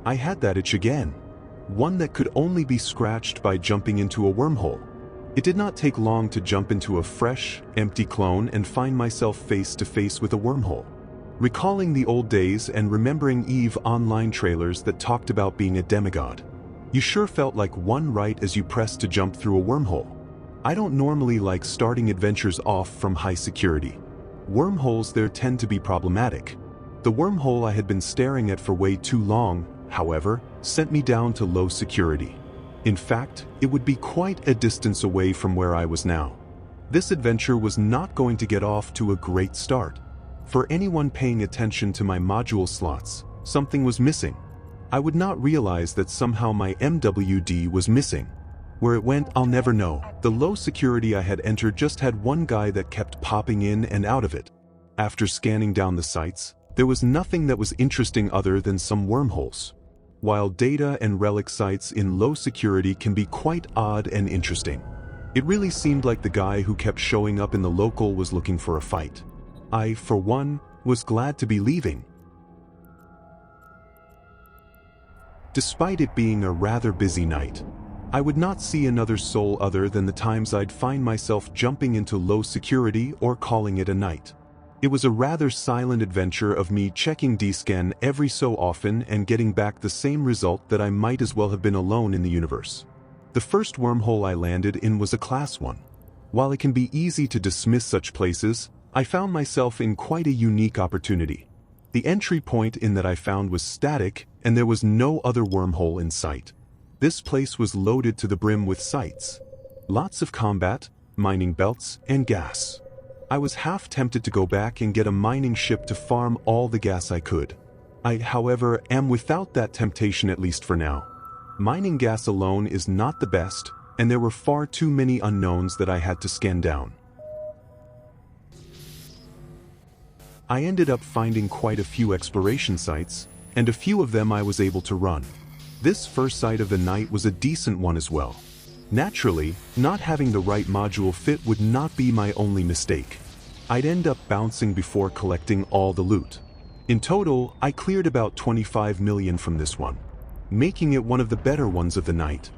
I had that itch again. One that could only be scratched by jumping into a wormhole. It did not take long to jump into a fresh, empty clone and find myself face to face with a wormhole. Recalling the old days and remembering EVE Online trailers that talked about being a demigod, you sure felt like one right as you pressed to jump through a wormhole. I don't normally like starting adventures off from high security. Wormholes there tend to be problematic. The wormhole I had been staring at for way too long, however, sent me down to low security. In fact, it would be quite a distance away from where I was now. This adventure was not going to get off to a great start. For anyone paying attention to my module slots, something was missing. I would not realize that somehow my MWD was missing. Where it went, I'll never know. The low security I had entered just had one guy that kept popping in and out of it. After scanning down the sites, there was nothing that was interesting other than some wormholes. While data and relic sites in low security can be quite odd and interesting, it really seemed like the guy who kept showing up in the local was looking for a fight. I, for one, was glad to be leaving. Despite it being a rather busy night, I would not see another soul other than the times I'd find myself jumping into low security or calling it a night. It was a rather silent adventure of me checking D-scan every so often and getting back the same result that I might as well have been alone in the universe. The first wormhole I landed in was a class 1. While it can be easy to dismiss such places, I found myself in quite a unique opportunity. The entry point in that I found was static, and there was no other wormhole in sight. This place was loaded to the brim with sites. Lots of combat, mining belts, and gas. I was half tempted to go back and get a mining ship to farm all the gas I could. I, however, am without that temptation at least for now. Mining gas alone is not the best, and there were far too many unknowns that I had to scan down. I ended up finding quite a few exploration sites, and a few of them I was able to run. This first site of the night was a decent one as well. Naturally, not having the right module fit would not be my only mistake. I'd end up bouncing before collecting all the loot. In total, I cleared about 25 million from this one, making it one of the better ones of the night.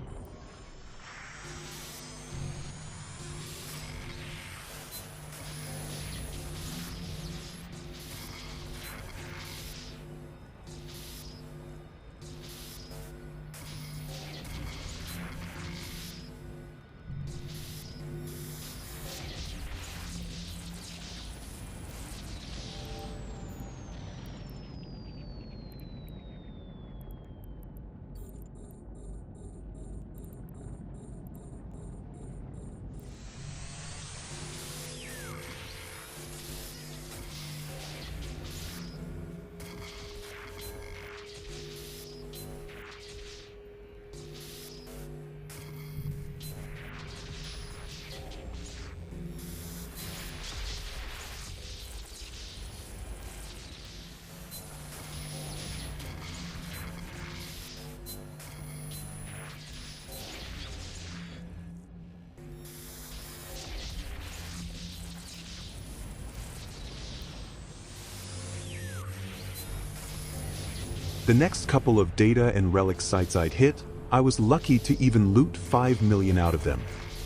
The next couple of data and relic sites I'd hit, I was lucky to even loot 5 million out of them.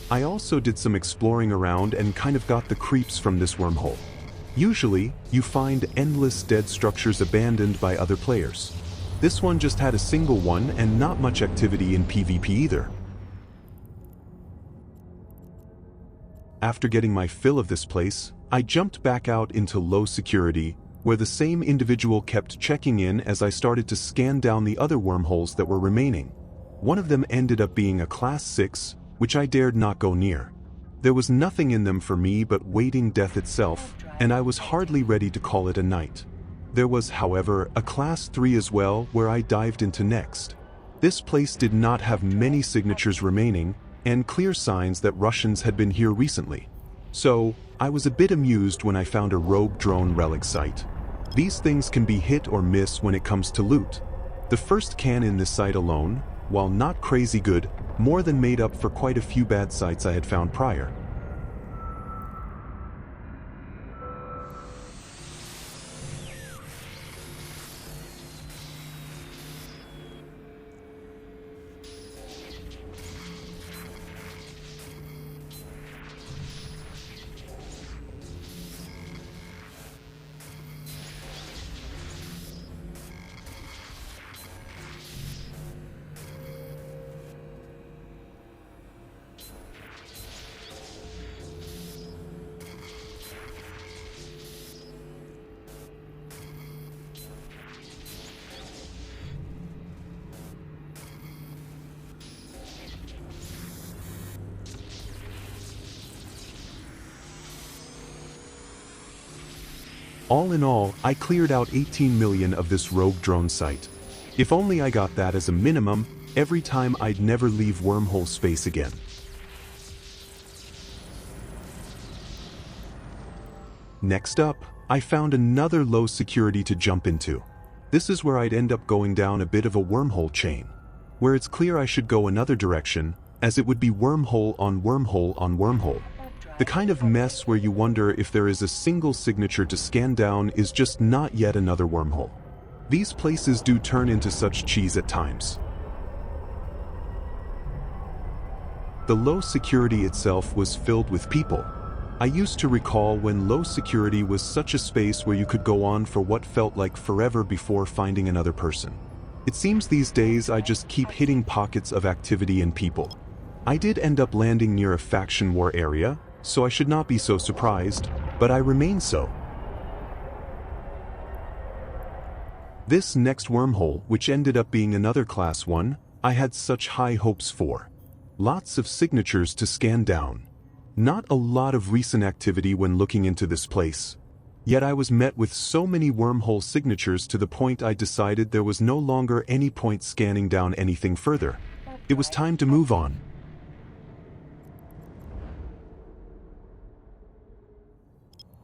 I also did some exploring around and kind of got the creeps from this wormhole. Usually, you find endless dead structures abandoned by other players. This one just had a single one and not much activity in PvP either. After getting my fill of this place, I jumped back out into low security, where the same individual kept checking in as I started to scan down the other wormholes that were remaining. One of them ended up being a Class 6, which I dared not go near. There was nothing in them for me but waiting death itself, and I was hardly ready to call it a night. There was, however, a Class 3 as well where I dived into next. This place did not have many signatures remaining, and clear signs that Russians had been here recently. So, I was a bit amused when I found a rogue drone relic site. These things can be hit or miss when it comes to loot. The first can in this site alone, while not crazy good, more than made up for quite a few bad sites I had found prior. All in all, I cleared out 18 million of this rogue drone site. If only I got that as a minimum, every time I'd never leave wormhole space again. Next up, I found another low security to jump into. This is where I'd end up going down a bit of a wormhole chain, where it's clear I should go another direction, as it would be wormhole on wormhole on wormhole. The kind of mess where you wonder if there is a single signature to scan down is just not yet another wormhole. These places do turn into such cheese at times. The low security itself was filled with people. I used to recall when low security was such a space where you could go on for what felt like forever before finding another person. It seems these days I just keep hitting pockets of activity and people. I did end up landing near a faction war area, so I should not be so surprised, but I remain so. This next wormhole, which ended up being another class 1, I had such high hopes for. Lots of signatures to scan down. Not a lot of recent activity when looking into this place. Yet I was met with so many wormhole signatures to the point I decided there was no longer any point scanning down anything further. It was time to move on.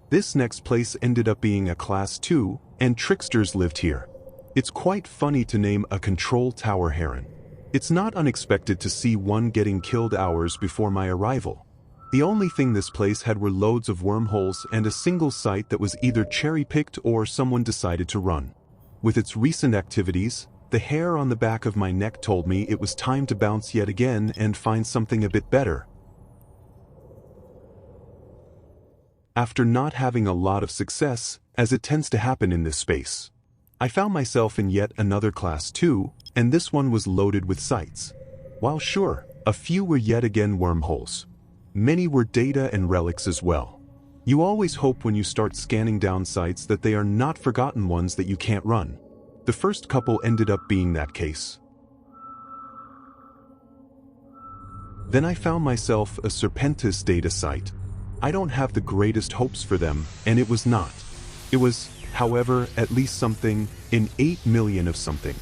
This next place ended up being a class 2, and tricksters lived here. It's quite funny to name a control tower heron. It's not unexpected to see one getting killed hours before my arrival. The only thing this place had were loads of wormholes and a single site that was either cherry-picked or someone decided to run. With its recent activities, the hair on the back of my neck told me it was time to bounce yet again and find something a bit better. After not having a lot of success, as it tends to happen in this space, I found myself in yet another class 2, and this one was loaded with sites. While sure, a few were yet again wormholes. Many were data and relics as well. You always hope when you start scanning down sites that they are not forgotten ones that you can't run. The first couple ended up being that case. Then I found myself a Serpentis data site. I don't have the greatest hopes for them, and it was not. It was, however, at least something in 8 million of something.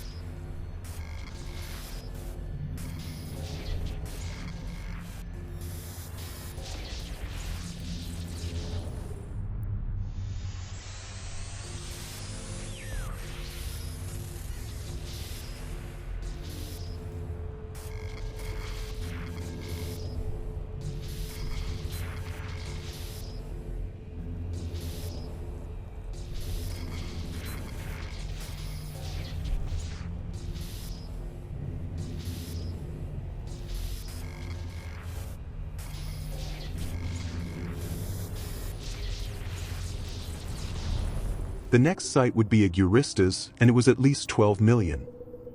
The next site would be a Guristas, and it was at least 12 million.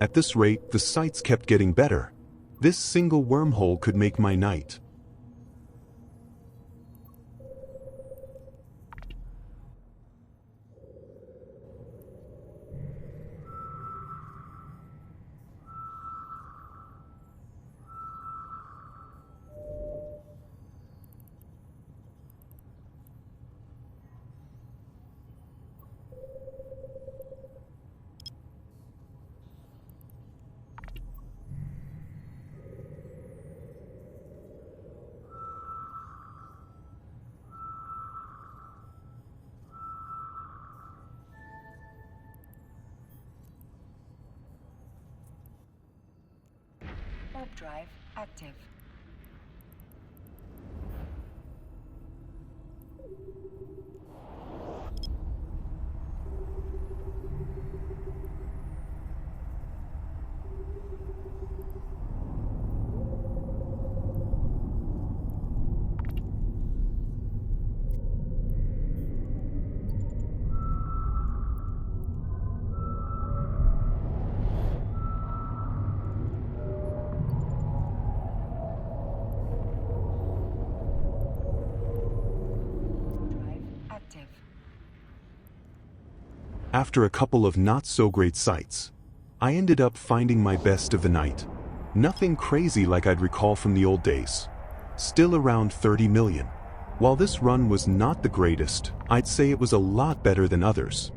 At this rate, the sites kept getting better. This single wormhole could make my night. Warp drive active. After a couple of not-so-great sights, I ended up finding my best of the night. Nothing crazy like I'd recall from the old days. Still around 30 million. While this run was not the greatest, I'd say it was a lot better than others.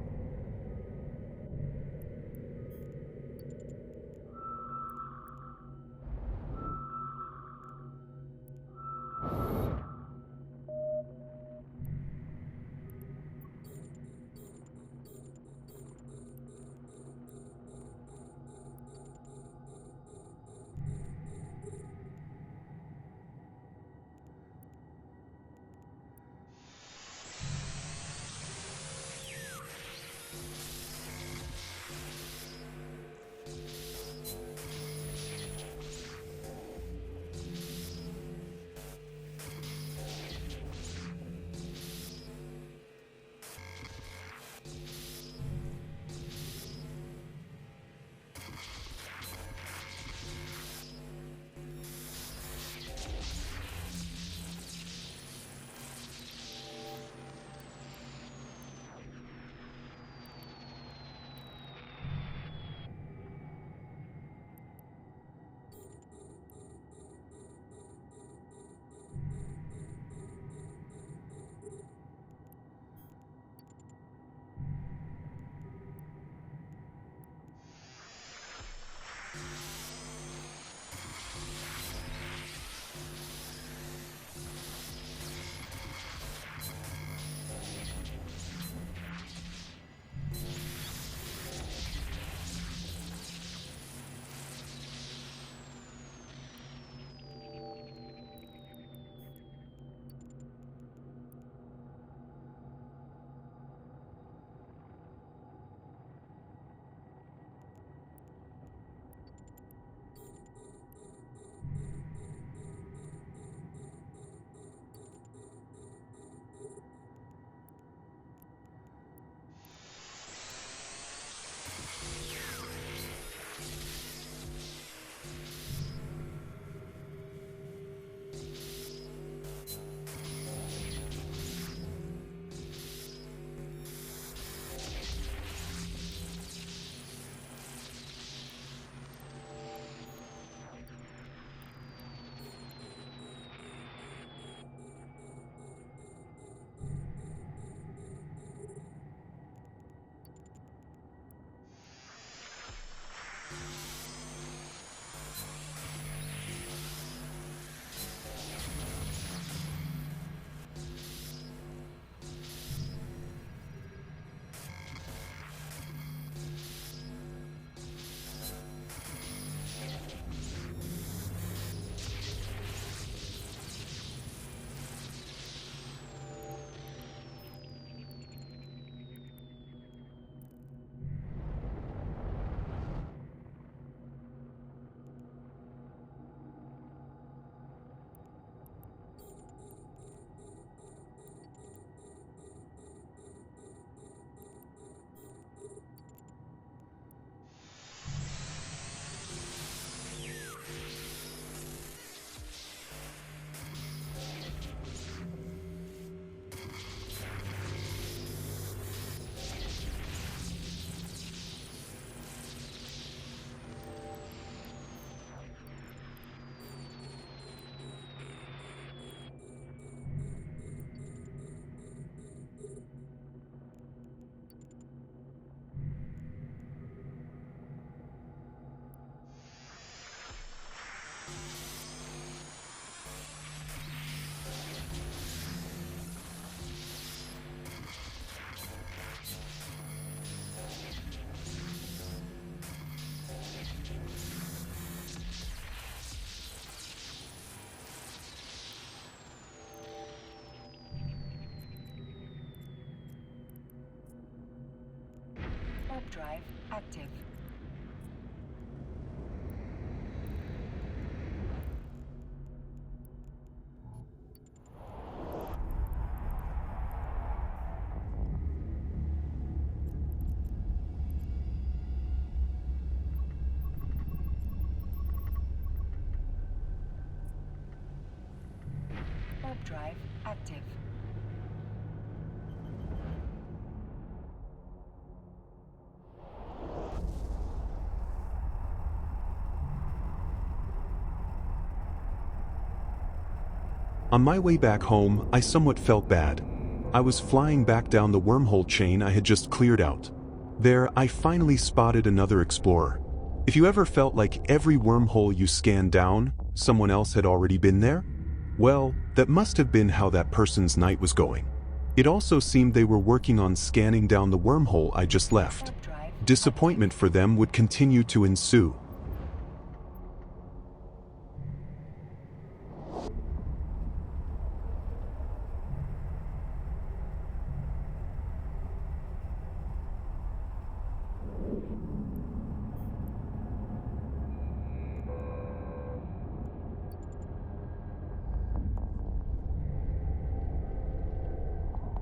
Warp drive active. Warp drive active. On my way back home, I somewhat felt bad. I was flying back down the wormhole chain I had just cleared out. There, I finally spotted another explorer. If you ever felt like every wormhole you scanned down, someone else had already been there? Well, that must have been how that person's night was going. It also seemed they were working on scanning down the wormhole I just left. Warp drive Disappointment for them would continue to ensue.